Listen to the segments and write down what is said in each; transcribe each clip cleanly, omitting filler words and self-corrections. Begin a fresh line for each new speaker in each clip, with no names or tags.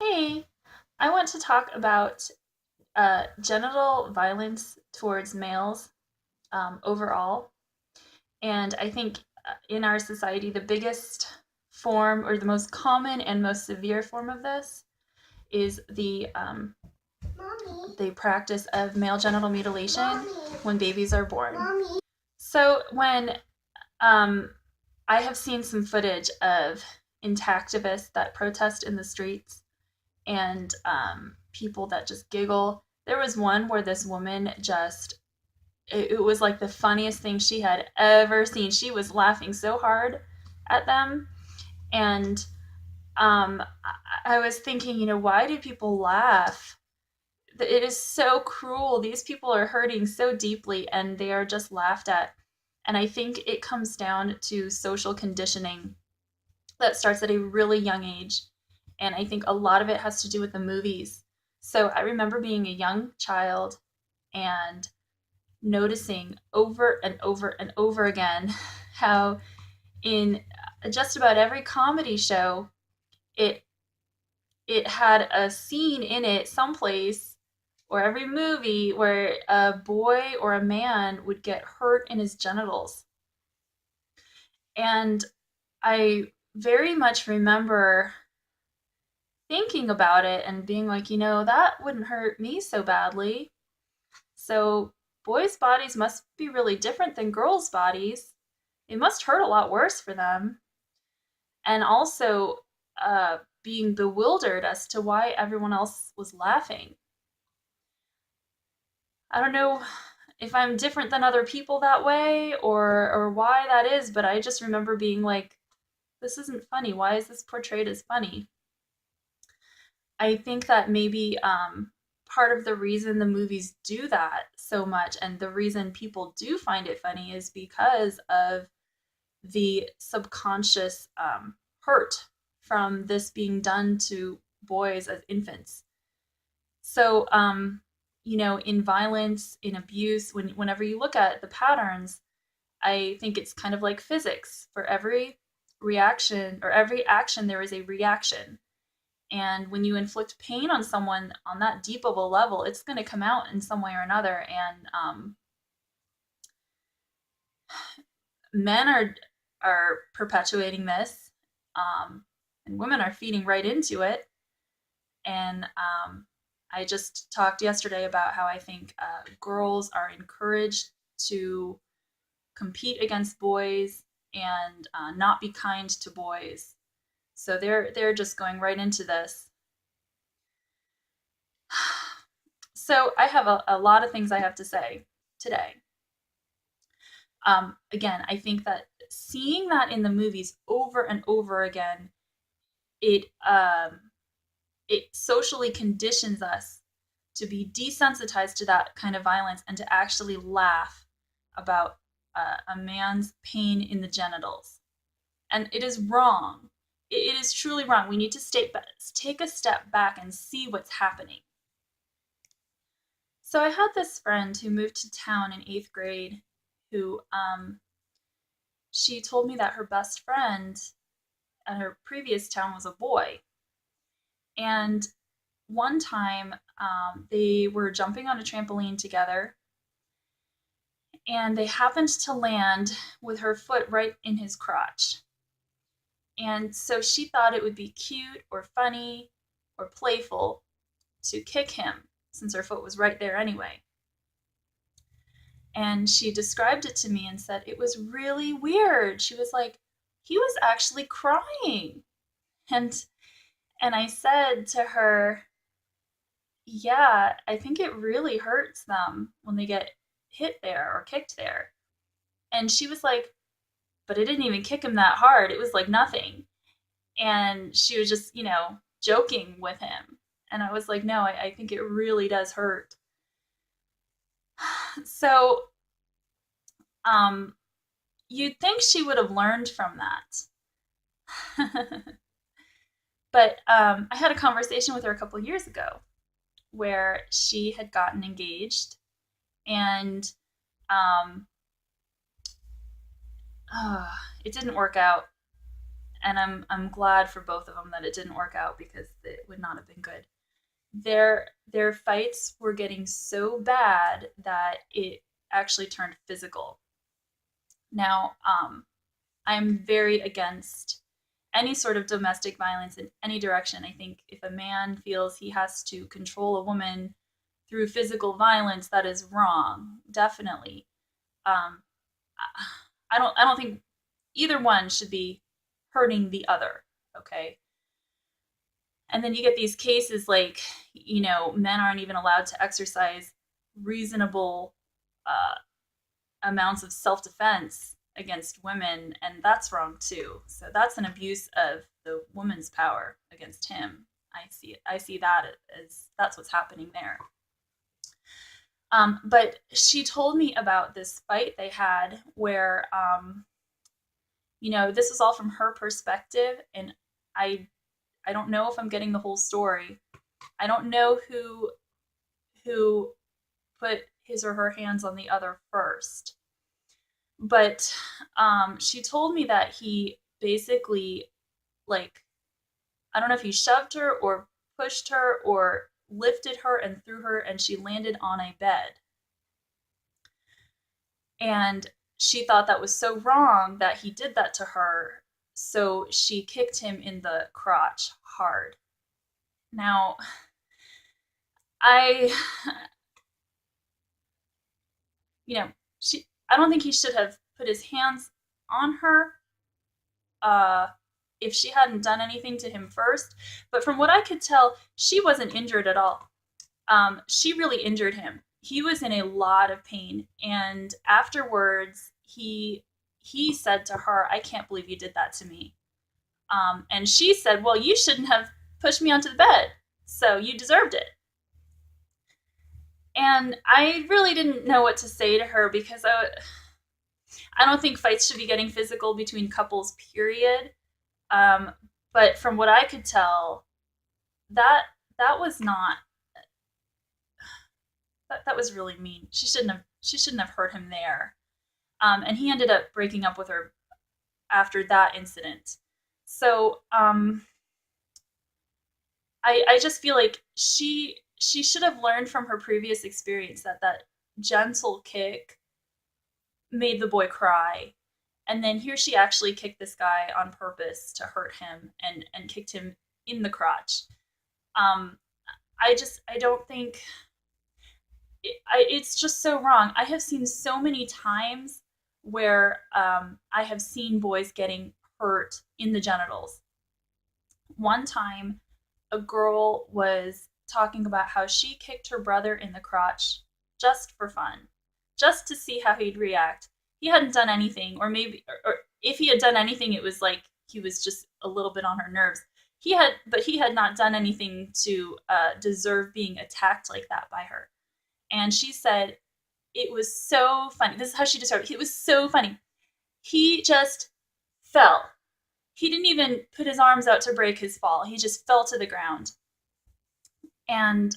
Hey, I want to talk about genital violence towards males overall. And I think in our society, the biggest form, or the most common and most severe form of this, is the practice of male genital mutilation when babies are born. So when um, I have seen some footage of intactivists that protest in the streets and people that just giggle. There was one where this woman it was like the funniest thing she had ever seen. She was laughing so hard at them. And I was thinking, why do people laugh? It is so cruel. These people are hurting so deeply and they are just laughed at. And I think it comes down to social conditioning that starts at a really young age. And I think a lot of it has to do with the movies. So I remember being a young child and noticing over and over and over again how in just about every comedy show it it had a scene in it someplace, or every movie where a boy or a man would get hurt in his genitals. And I very much remember thinking about it and being like, that wouldn't hurt me so badly. So boys' bodies must be really different than girls' bodies. It must hurt a lot worse for them. And also being bewildered as to why everyone else was laughing. I don't know if I'm different than other people that way, or why that is, but I just remember being like, this isn't funny. Why is this portrayed as funny? I think that maybe part of the reason the movies do that so much and the reason people do find it funny is because of the subconscious hurt from this being done to boys as infants. So, in violence, in abuse, whenever you look at the patterns, I think it's kind of like physics. For every reaction or every action, there is a reaction. And when you inflict pain on someone on that deep of a level, it's going to come out in some way or another. And men are perpetuating this, and women are feeding right into it. And I just talked yesterday about how I think girls are encouraged to compete against boys and not be kind to boys. So they're just going right into this. So I have a lot of things I have to say today. Again, I think that seeing that in the movies over and over again, it it socially conditions us to be desensitized to that kind of violence and to actually laugh about a man's pain in the genitals. And it is wrong. It is truly wrong. We need to take a step back and see what's happening. So I had this friend who moved to town in eighth grade who she told me that her best friend at her previous town was a boy. And one time they were jumping on a trampoline together and they happened to land with her foot right in his crotch. And so she thought it would be cute or funny or playful to kick him since her foot was right there anyway. And she described it to me and said it was really weird. She was like, he was actually crying. And I said to her, yeah, I think it really hurts them when they get hit there or kicked there. And she was like, but it didn't even kick him that hard. It was like nothing. And she was just, joking with him. And I was like, no, I think it really does hurt. So, um, you'd think she would have learned from that. But I had a conversation with her a couple years ago where she had gotten engaged and um, it didn't work out. and I'm glad for both of them that it didn't work out because it would not have been good. Their fights were getting so bad that it actually turned physical. Now, I'm very against any sort of domestic violence in any direction. I think if a man feels he has to control a woman through physical violence, that is wrong. Definitely. Um, I don't think either one should be hurting the other. Okay. And then you get these cases like, men aren't even allowed to exercise reasonable uh, amounts of self defense against women, and that's wrong too. So that's an abuse of the woman's power against him. I see that as that's what's happening there. But she told me about this fight they had where, this was all from her perspective, and I don't know if I'm getting the whole story. I don't know who put his or her hands on the other first, but she told me that he basically, like, I don't know if he shoved her or pushed her or lifted her and threw her, and she landed on a bed. And she thought that was so wrong that he did that to her, so she kicked him in the crotch hard. Now, I, I don't think he should have put his hands on her uh, if she hadn't done anything to him first. But from what I could tell, she wasn't injured at all. She really injured him. He was in a lot of pain, and afterwards, he said to her, "I can't believe you did that to me." And she said, "Well, you shouldn't have pushed me onto the bed, so you deserved it." And I really didn't know what to say to her because I don't think fights should be getting physical between couples, period. But from what I could tell, that that was not that was really mean. She shouldn't have hurt him there. And he ended up breaking up with her after that incident. So I just feel like she should have learned from her previous experience that that gentle kick made the boy cry. And then here she actually kicked this guy on purpose to hurt him and kicked him in the crotch. Um, I don't think it's just so wrong. I have seen so many times where I have seen boys getting hurt in the genitals. One time, a girl was talking about how she kicked her brother in the crotch just for fun, just to see how he'd react. He hadn't done anything, or maybe, or if he had done anything, it was like he was just a little bit on her nerves. But he had not done anything to deserve being attacked like that by her. And she said it was so funny. This is how she described it. It was so funny. He just fell. He didn't even put his arms out to break his fall. He just fell to the ground. And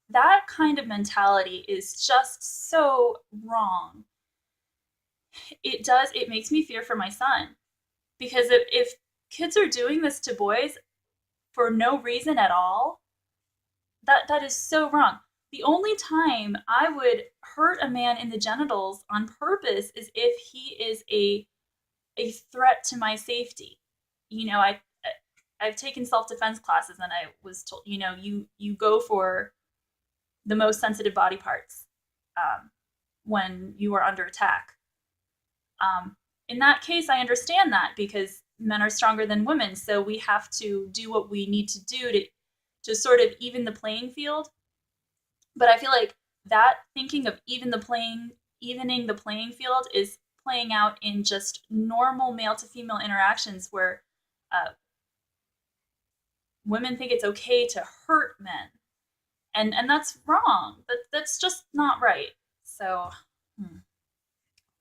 that kind of mentality is just so wrong. It makes me fear for my son. Because if kids are doing this to boys for no reason at all, that is so wrong. The only time I would hurt a man in the genitals on purpose is if he is a threat to my safety. I've taken self-defense classes, and I was told, you go for the most sensitive body parts when you are under attack. In that case, I understand that because men are stronger than women, so we have to do what we need to do to sort of even the playing field. But I feel like that thinking of evening the playing field is playing out in just normal male to female interactions where women think it's okay to hurt men, and that's wrong. That's just not right. So,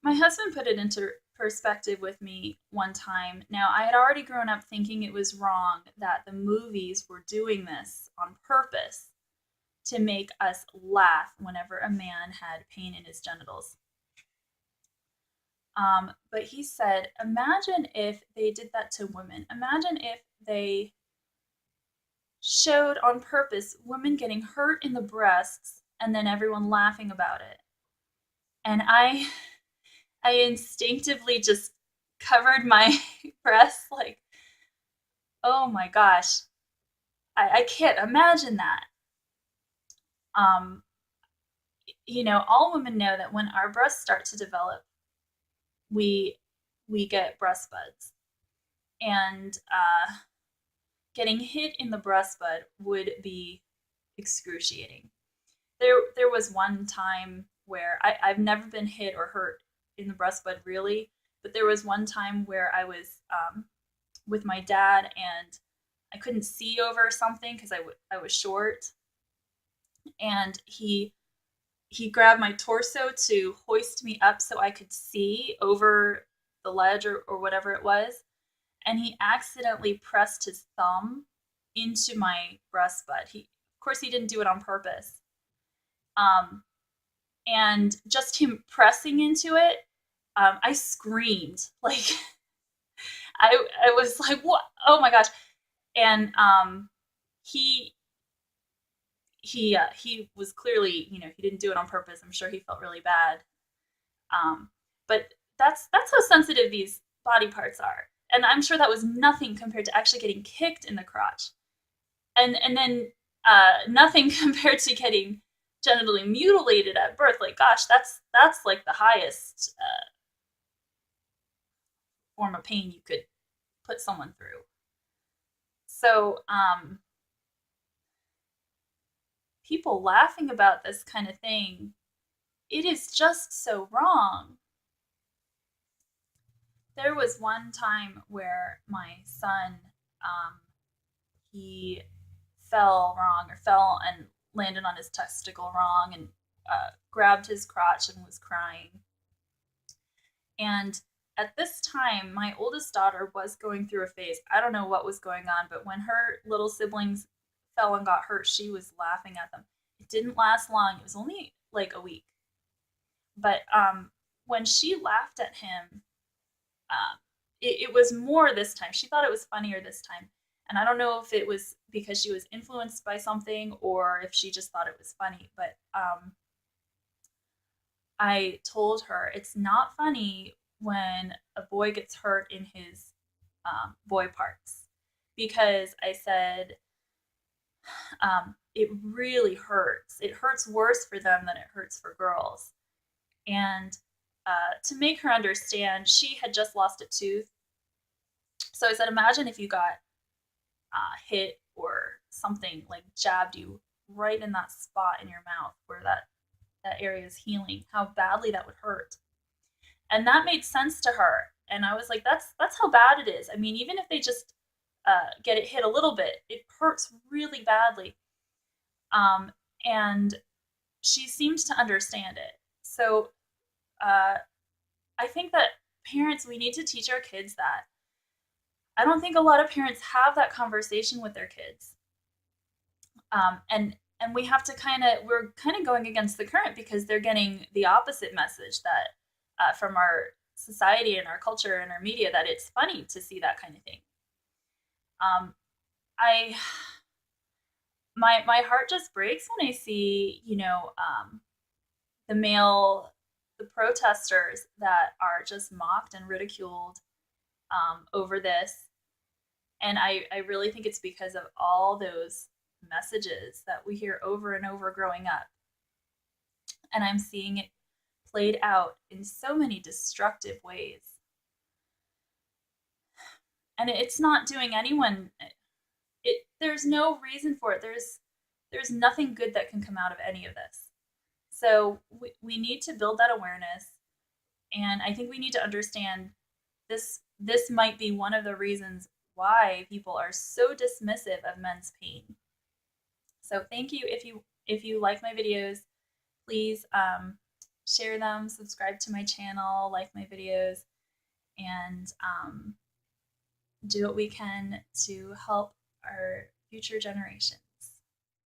my husband put it into perspective with me one time. Now, I had already grown up thinking it was wrong that the movies were doing this on purpose to make us laugh whenever a man had pain in his genitals. But he said, imagine if they did that to women. Imagine if they showed on purpose women getting hurt in the breasts and then everyone laughing about it. And I instinctively just covered my breasts like, oh my gosh, I can't imagine that. Um, all women know that when our breasts start to develop, we we get breast buds, and getting hit in the breast bud would be excruciating. There was one time where I've never been hit or hurt in the breast bud really, but there was one time where I was with my dad and I couldn't see over something because I was short, and he grabbed my torso to hoist me up so I could see over the ledge or whatever it was, and he accidentally pressed his thumb into my breast bud. Of course, he didn't do it on purpose. And just him pressing into it, I screamed like I was like, what? Oh my gosh! And he he was clearly, he didn't do it on purpose. I'm sure he felt really bad. But that's how sensitive these body parts are, and I'm sure that was nothing compared to actually getting kicked in the crotch, and then nothing compared to getting genitally mutilated at birth. Like, gosh, that's like the highest form of pain you could put someone through. So people laughing about this kind of thing, it is just so wrong. There was one time where my son, he fell and landed on his testicle wrong, and grabbed his crotch and was crying. And at this time, my oldest daughter was going through a phase. I don't know what was going on, but when her little siblings fell and got hurt, she was laughing at them. It didn't last long. It was only like a week. But when she laughed at him, it was more this time. She thought it was funnier this time. And I don't know if it was because she was influenced by something or if she just thought it was funny. But I told her it's not funny when a boy gets hurt in his boy parts, because I said it really hurts. It hurts worse for them than it hurts for girls. And to make her understand, she had just lost a tooth. So I said, imagine if you got hit or something like jabbed you right in that spot in your mouth where that area is healing, how badly that would hurt. And that made sense to her. And I was like, that's how bad it is. I mean, even if they just get it hit a little bit, it hurts really badly. And she seemed to understand it. So I think that parents, we need to teach our kids that. I don't think a lot of parents have that conversation with their kids. And we have to we're kind of going against the current because they're getting the opposite message that from our society and our culture and our media, that it's funny to see that kind of thing. I my heart just breaks when I see the protesters that are just mocked and ridiculed over this. And I really think it's because of all those messages that we hear over and over growing up. And I'm seeing it played out in so many destructive ways. And it's not doing anyone, there's no reason for it. There's nothing good that can come out of any of this. So we need to build that awareness. And I think we need to understand this might be one of the reasons why people are so dismissive of men's pain. So thank you. If you like my videos, please share them, subscribe to my channel, like my videos, and do what we can to help our future generation.